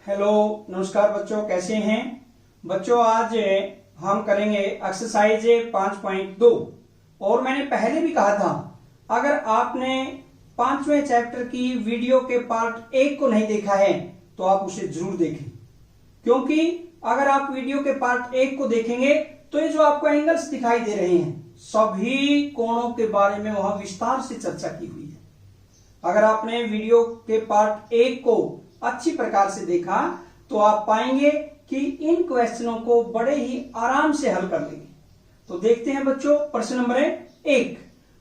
Hello नमस्कार बच्चों, कैसे हैं बच्चों। आज हम करेंगे एक्सरसाइज 5.2 और मैंने पहले भी कहा था अगर आपने 5वें चैप्टर की वीडियो के पार्ट 1 को नहीं देखा है तो आप उसे जरूर देखें, क्योंकि अगर आप वीडियो के पार्ट 1 को देखेंगे तो ये जो आपको एंगल्स दिखाई दे रहे हैं सभी कोणों के बारे में वहां विस्तार से चर्चा की हुई है। अगर आपने वीडियो के पार्ट 1 को अच्छी प्रकार से देखा तो आप पाएंगे कि इन क्वेश्चनों को बड़े ही आराम से हल कर लेंगे। तो देखते हैं बच्चों प्रश्न नंबर 1।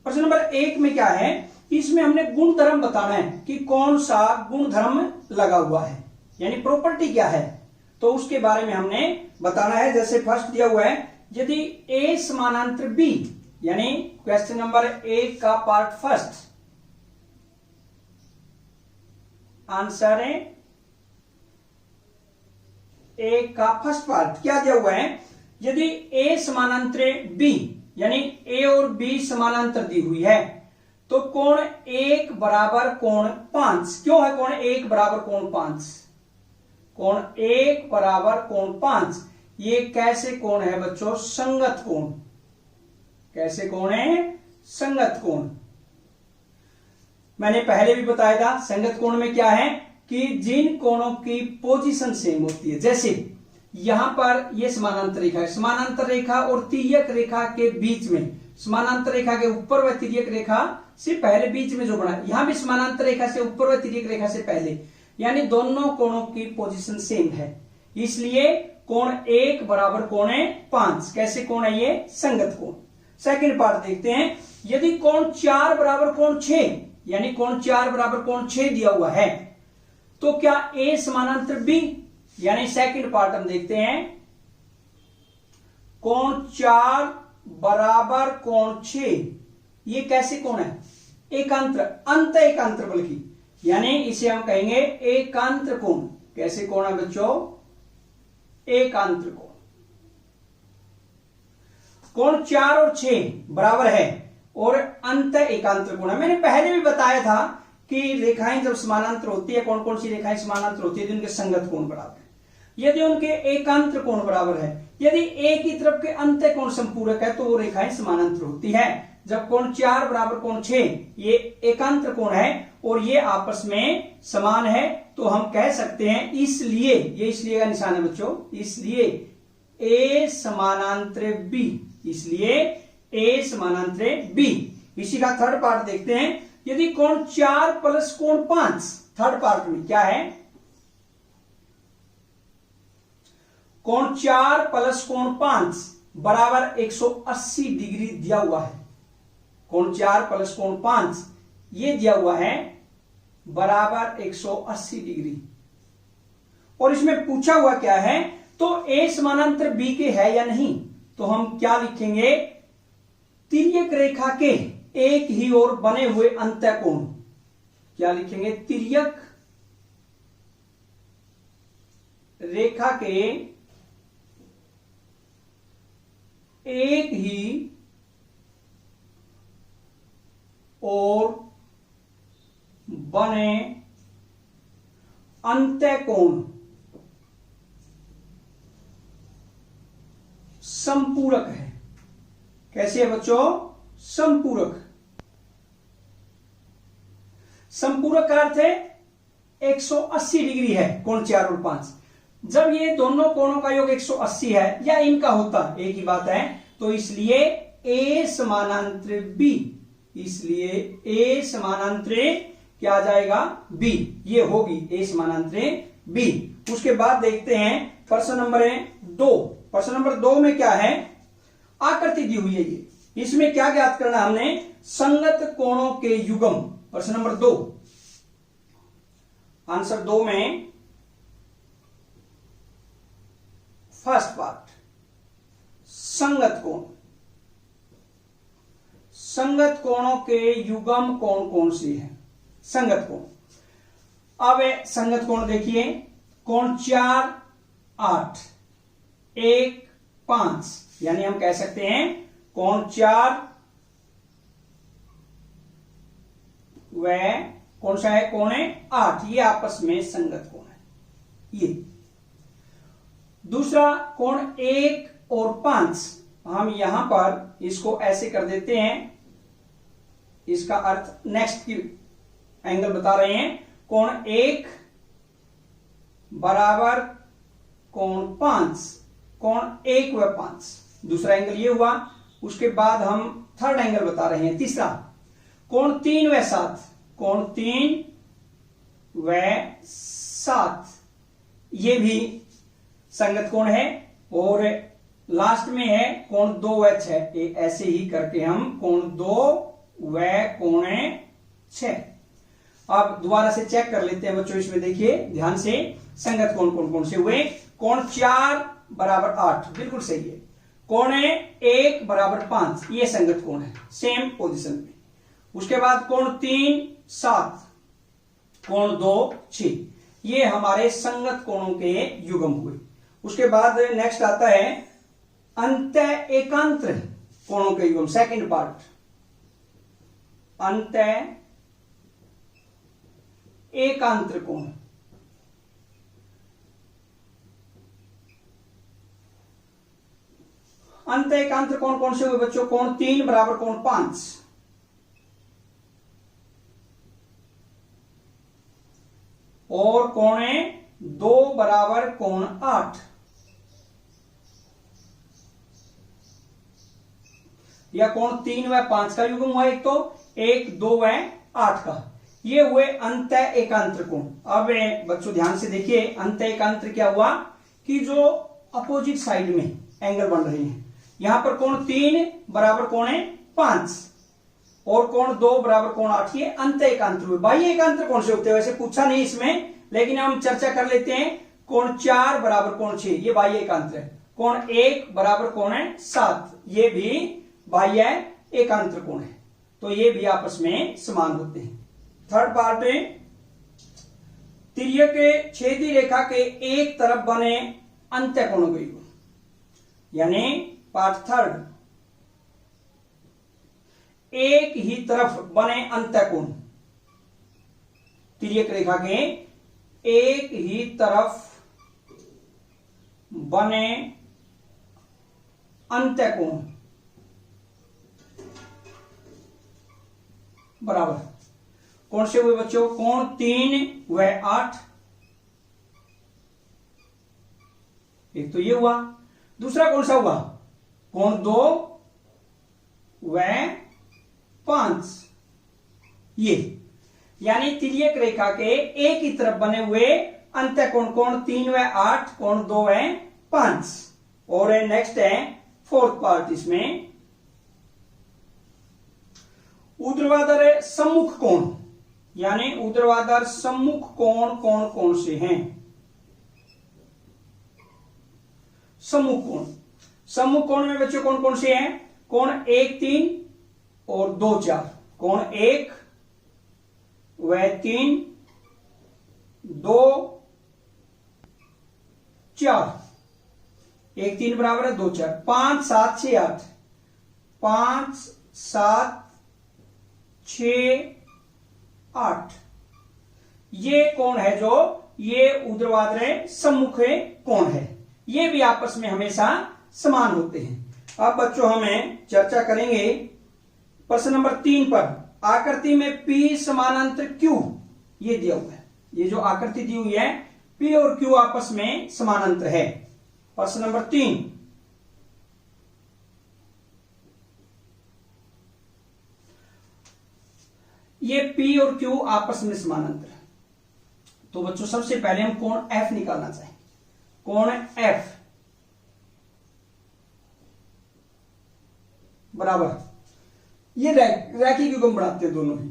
प्रश्न नंबर 1 में क्या है, इसमें हमने गुणधर्म बताना है कि कौन सा गुणधर्म लगा हुआ है, यानी प्रॉपर्टी क्या है, तो उसके बारे में हमने बताना है। जैसे फर्स्ट दिया हुआ है, यदि ए समानांतर बी, यानी क्वेश्चन नंबर 1 का पार्ट फर्स्ट आंसर है ए का फर्स्ट पार्ट क्या दिया हुआ है, यदि ए समानांतर बी, यानी ए और बी समानांतर दी हुई है तो कोण 1 बराबर कोण 5। क्यों है कोण 1 बराबर कोण 5? कोण 1 बराबर कोण 5 ये कैसे कोण है बच्चों? संगत कोण। कैसे कोण है? संगत कोण। मैंने पहले भी बताया था संगत कोण में क्या है कि जिन कोणों की पोजीशन सेम होती है, जैसे यहां पर ये समानांतर रेखा है, समानांतर रेखा और तिर्यक रेखा के बीच में, समानांतर रेखा के ऊपर व तिर्यक रेखा से पहले बीच में जो बना, यहां भी समानांतर रेखा से ऊपर व तिर्यक रेखा से पहले, यानी दोनों कोणों की पोजीशन सेम है, इसलिए कोण 1 बराबर कोण 5। कैसे कोण है ये? संगत कोण। सेकंड पार्ट देखते हैं, यदि कोण 4 बराबर कोण 6, यानी कोण 4 बराबर कोण 6 दिया हुआ है तो क्या ए समानांतर बी, यानी सेकंड पार्ट हम देखते हैं, कोण 4 बराबर कोण 6 ये कैसे कोण है? एकांतर, अंत एकांतर बल्कि, यानी इसे हम कहेंगे एकांतर कोण। कैसे कोण है बच्चों? एकांतर कोण। कोण 4 और 6 बराबर है और अंत एकांतर कोण है। मैंने पहले भी बताया था कि रेखाएं जब समानांतर होती है, कौन कौन सी रेखाएं समानांतर होती है, तो उनके संगत कोण बराबर है। यदि उनके एकांतर कोण बराबर है, यदि एक ही तरफ के अंत कोण संपूरक है तो वो रेखाएं समानांतर होती है। जब कोण 4 बराबर कोण 6 ये एकांतर कोण है और ये आपस में समान है तो हम कह सकते हैं, इसलिए ये इसलिए का निशान है बच्चों, इसलिए ए समानांतर बी, इसलिए ए समानांतर बी। इसी का थर्ड पार्ट देखते हैं, यदि कोण 4 प्लस कोण 5, थर्ड पार्ट में क्या है, कोण 4 प्लस कोण 5 बराबर 180 डिग्री दिया हुआ है। कोण 4 प्लस कोण 5 ये दिया हुआ है बराबर 180 डिग्री। और इसमें पूछा हुआ क्या है, तो ए समानांतर बी के है या नहीं, तो हम क्या लिखेंगे, तिर्यक रेखा के एक ही ओर बने हुए अंतःकोण। क्या लिखेंगे? तिर्यक रेखा के एक ही ओर बने अंतःकोण संपूरक है। कैसे है बच्चों? संपूरक। संपूरक का अर्थ है 180 डिग्री है कोण 4 और 5। जब ये दोनों कोणों का योग 180 है या इनका होता एक ही बात है, तो इसलिए ए समानांतर बी, इसलिए ए समानांतर क्या आ जाएगा? बी, ये होगी ए समानांतर बी। उसके बाद देखते हैं प्रश्न नंबर 2। प्रश्न नंबर 2 में क्या है, आकृति दी हुई है ये, इसमें क्या ज्ञात करना है हमने? संगत कोणों के युग्म। प्रश्न नंबर 2 आंसर 2 में फर्स्ट पार्ट संगत कोण। संगत कोणों के युग्म कौन कौन से हैं? संगत कोण। अब संगत कोण देखिए, कोण 4 8 1 5, यानी हम कह सकते हैं कोण 4 व कौन सा है? कोण 8, ये आपस में संगत कोण है। ये। दूसरा कोण 1 और 5, हम यहां पर इसको ऐसे कर देते हैं, इसका अर्थ नेक्स्ट की एंगल बता रहे हैं। कोण 1 बराबर कोण 5, कोण 1 व 5, दूसरा एंगल ये हुआ। उसके बाद हम थर्ड एंगल बता रहे हैं, तीसरा कोण 3 व 7, कोण 3 व 7, ये भी संगत कोण है। और लास्ट में है कोण 2 व 6, ऐसे ही करके हम कोण 2 व कोण 6। अब दोबारा से चेक कर लेते हैं बच्चों, इसमें देखिए ध्यान से, संगत कोण कौन कौन से हुए। कोण 4 बराबर 8, बिल्कुल सही है। कोण 1 बराबर 5, ये संगत कोण है, सेम पोजीशन में। उसके बाद कोण 3 7, कोण 2 6, ये हमारे संगत कोणों के युग्म हुए। उसके बाद नेक्स्ट आता है अंतः एकांत्र कोणों के युग्म, सेकंड पार्ट, अंतः एकांत्र कोण। अंतः एकांत्र कोण कौन से हुए बच्चों? कोण 3 बराबर कोण 5, और कोण 2 बराबर कोण 8। या कोण 3 व 5 का युग्म हुआ एक, तो 1 2 व 8 का, ये हुए अंतः एकांत्र कोण। अब बच्चों ध्यान से देखिए, अंतः एकांत्र क्या हुआ कि जो अपोजिट साइड में एंगल बन रहे हैं, यहां पर कोण 3 बराबर कोण 5 और कोण 2 बराबर कोण 8, ये अंतः एकांत्र हुए। बाह्य एकांत्र कौन से होते हैं वैसे पूछा नहीं इसमें, लेकिन हम चर्चा कर लेते हैं। कोण 4 बराबर कोण 6, ये बाह्य एकांत्र है। कोण 1 बराबर कोण 7, ये भी बाह्य एकांत्र कोण है, तो ये भी आपस में समान होते हैं। थर्ड पार्ट में तिर्यक छेदी रेखा के एक तरफ बने अंत्य कोणों के युग्म, यानी पार्ट थर्ड, एक ही तरफ बने अंत्य कोण, तिर्यक रेखा के एक ही तरफ बने अंत्य कोण बराबर कौन से हुए बच्चों? कोण 3 व 8, एक तो ये हुआ। दूसरा कौन सा हुआ? कोण 2 व 5, ये, यानी तिर्यक रेखा के एक ही तरफ बने हुए अंत्य कोण, कोण 3 व 8, कोण 2 व 5। और नेक्स्ट है फोर्थ पार्ट, इसमें ऊर्ध्वाधर सम्मुख कोण, यानी ऊर्ध्वाधर सम्मुख कोण कौन कौन से हैं? सम्मुख कोण, सम्मुख कोण में बच्चों कौन कौन से हैं? कोण 1 3 और 2 4, कोण 1 व 3 2 4, 1 3 बराबर है 2 4, 5 7 6 8, 5 7 6 8, ये कोण है जो ये ऊर्ध्वाधर सम्मुख कोण है, ये भी आपस में हमेशा समान होते हैं। अब बच्चों हमें चर्चा करेंगे प्रश्न नंबर 3 पर, आकृति में P समानांतर Q, ये दिया हुआ है, ये जो आकृति दी हुई है P और Q आपस में समानांतर है। प्रश्न नंबर 3, ये P और Q आपस में समानांतर है, तो बच्चों सबसे पहले हम कोण F निकालना चाहेंगे। कोण F बराबर, ये रैखिक युग्म बनाते हैं दोनों ही,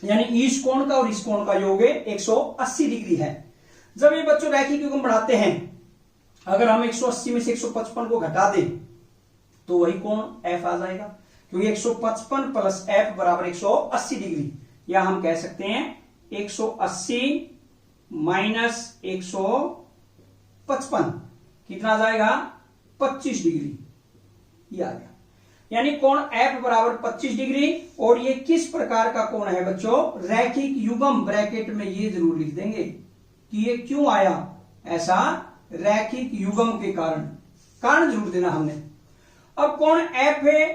यानी इस कोण का और इस कोण का योग 180 डिग्री है। जब ये बच्चों रैखिक युग्म बनाते हैं, अगर हम 180 में से 155 को घटा दें तो वही कोण F आ जाएगा, क्योंकि 155 प्लस F बराबर 180 डिग्री, या हम कह सकते हैं 180 माइनस 155 कितना आ जाएगा? 25 डिग्री, ये आ गया। यानी कोण F बराबर 25 डिग्री। और ये किस प्रकार का कोण है बच्चों? रैखिक युग्म, ब्रैकेट में ये जरूर लिख देंगे कि ये क्यों आया, ऐसा रैखिक युग्म के कारण जरूर देना हमने। अब कोण एफ है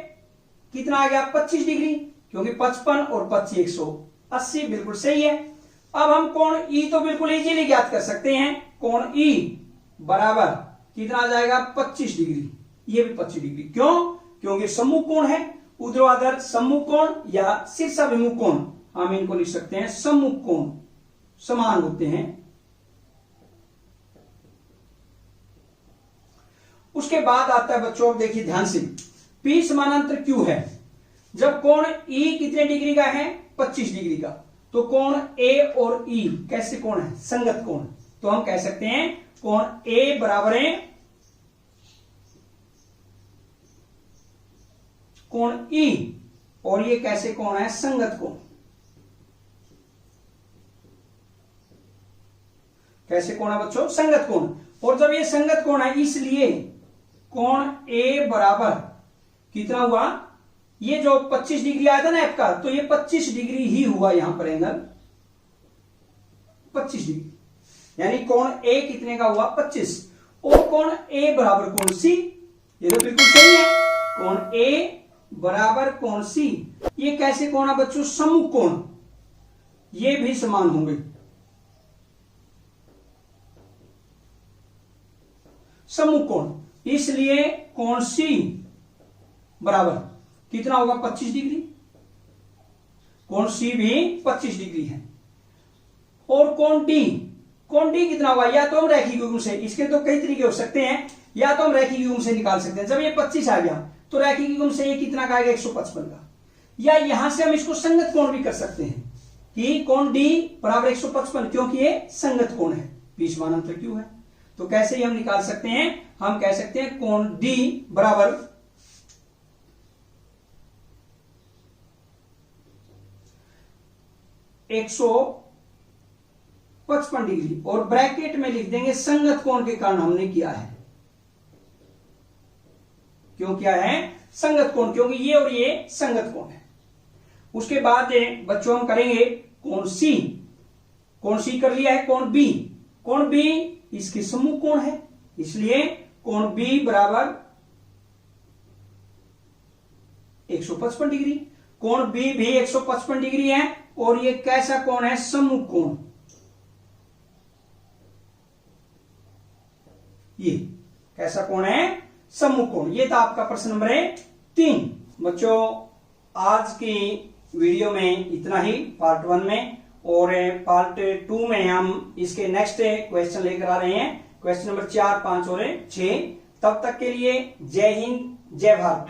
कितना आ गया 25 डिग्री, क्योंकि 55 और 25 180 बिल्कुल सही है। अब हम कोण ई तो बिल्कुल इजीली ज्ञात कर सकते हैं। कोण ई बराबर कितना आ जाएगा 25 डिग्री, ये भी 25 डिग्री। क्यों? क्योंकि सम्मुख कोण है, ऊर्ध्वाधर सम्मुख कोण या शीर्षाभिमुख कोण, हम इनको लिख सकते हैं सम्मुख कोण, समान होते हैं। उसके बाद आता है बच्चों, देखिए ध्यान से, P समानांतर Q है। जब कोण E कितने डिग्री का है 25 डिग्री का, तो कोण A और E कैसे कोण है संगत कोण, तो हम कह सकते हैं कोण A बराबर है कोण E, और ये कैसे कोण है संगत कोण। कैसे कोण है बच्चों संगत कोण। और जब ये संगत कोण है इसलिए कोण A बराबर कितना हुआ, ये जो 25 डिग्री आया था ना एफ का, तो ये 25 डिग्री ही हुआ यहां पर एंगल 25 डिग्री, यानी कोण A कितने का हुआ 25, और कोण A बराबर कोण C, ये तो बिल्कुल सही है। कोण A बराबर कोण C, ये कैसे कोण है बच्चों सम्मुख कोण, ये भी समान होंगे। सम्मुख कोण, इसलिए कोण C बराबर कितना होगा 25 डिग्री, कोण C भी 25 डिग्री है। और कोण D कितना होगा, या तो हम रैखिक युग्म से, इसके तो कई तरीके हो सकते हैं, या तो हम रैखिक युग्म से निकाल सकते हैं। जब ये 25 आ गया तो रैखिक युग्म से ये कितना का आएगा 155 का, या यहां से हम इसको संगत कोण भी कर सकते हैं कि कोण D बराबर 155, क्योंकि ये संगत कोण है, P समानांतर Q है। तो कैसे ही हम निकाल सकते हैं, हम कह सकते हैं कोण D बराबर 155 डिग्री, और ब्रैकेट में लिख देंगे संगत कोण के कारण हमने किया है। क्यों किया है संगत कोण, क्योंकि ये और ये संगत कोण है। उसके बाद बच्चों हम करेंगे कोण C। कोण C कर लिया है। कोण B इसके सम्मुख कोण है, इसलिए कोण B बराबर 155 डिग्री। कोण B भी 155 डिग्री है, और ये कैसा कोण है सम्मुख कोण, ये कैसा कोण है सम्मुख कोण। ये था आपका प्रश्न नंबर 3। बच्चों आज की वीडियो में इतना ही पार्ट 1 में, और पार्ट 2 में हम इसके नेक्स्ट क्वेश्चन लेकर आ रहे हैं, क्वेश्चन नंबर 4, 5 और 6। तब तक के लिए जय हिंद, जय भारत।